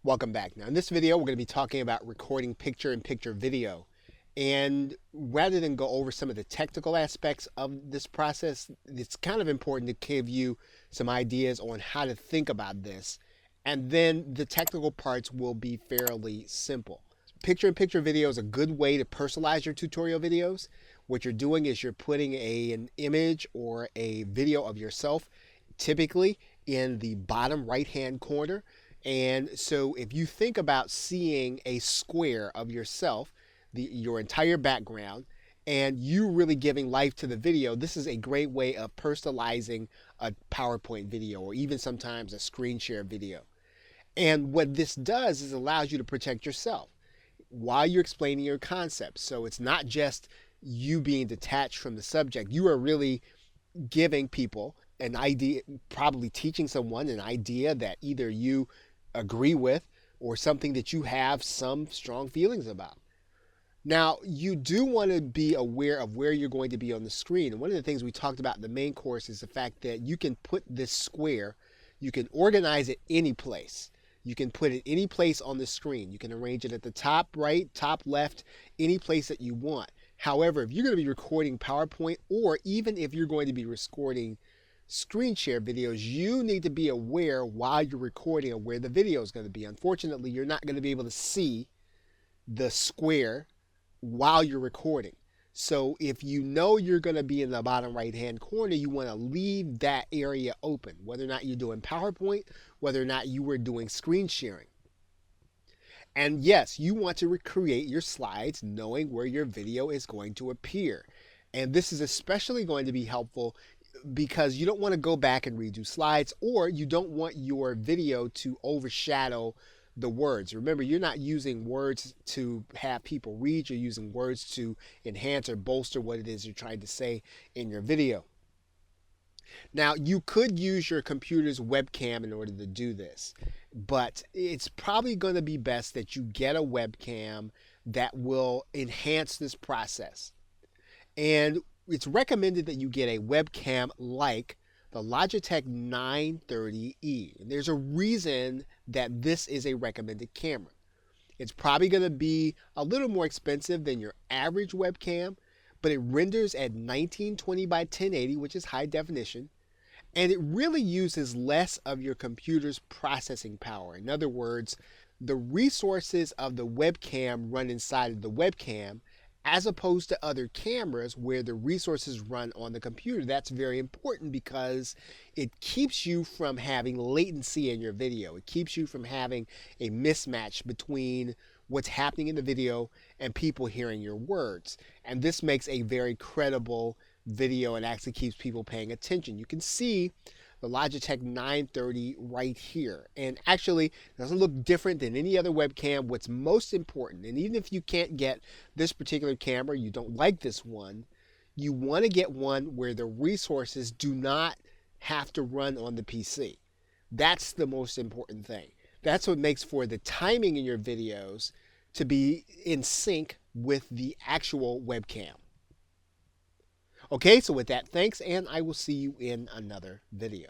Welcome back. Now in this video, we're going to be talking about recording picture-in-picture video. And rather than go over some of the technical aspects of this process, it's kind of important to give you some ideas on how to think about this. And then the technical parts will be fairly simple. Picture-in-picture video is a good way to personalize your tutorial videos. What you're doing is you're putting an image or a video of yourself, typically in the bottom right-hand corner. And so if you think about seeing a square of yourself, your entire background, and you really giving life to the video, this is a great way of personalizing a PowerPoint video or even sometimes a screen share video. And what this does is allows you to protect yourself while you're explaining your concept. So it's not just you being detached from the subject. You are really giving people an idea, probably teaching someone an idea that either you agree with or something that you have some strong feelings about. Now, you do want to be aware of where you're going to be on the screen. And one of the things we talked about in the main course is the fact that you can put this square, you can organize it any place. You can put it any place on the screen. You can arrange it at the top right, top left, any place that you want. However, if you're going to be recording PowerPoint, or even if you're going to be recording screen share videos, you need to be aware while you're recording of where the video is going to be. Unfortunately, you're not going to be able to see the square while you're recording. So if you know you're going to be in the bottom right hand corner, you want to leave that area open, whether or not you're doing PowerPoint, whether or not you were doing screen sharing. And yes, you want to recreate your slides knowing where your video is going to appear. And this is especially going to be helpful because you don't want to go back and redo slides, or you don't want your video to overshadow the words. Remember, you're not using words to have people read, you're using words to enhance or bolster what it is you're trying to say in your video. Now, you could use your computer's webcam in order to do this, but it's probably going to be best that you get a webcam that will enhance this process. And it's recommended that you get a webcam like the Logitech 930E. And there's a reason that this is a recommended camera. It's probably going to be a little more expensive than your average webcam, but it renders at 1920 by 1080, which is high definition, and it really uses less of your computer's processing power. In other words, the resources of the webcam run inside of the webcam, as opposed to other cameras where the resources run on the computer. That's very important because it keeps you from having latency in your video. It keeps you from having a mismatch between what's happening in the video and people hearing your words. And this makes a very credible video and actually keeps people paying attention. You can see the Logitech 930 right here, and actually it doesn't look different than any other webcam. What's most important, and even if you can't get this particular camera, you don't like this one, you want to get one where the resources do not have to run on the PC. That's the most important thing. That's what makes for the timing in your videos to be in sync with the actual webcam. Okay, so with that, thanks, and I will see you in another video.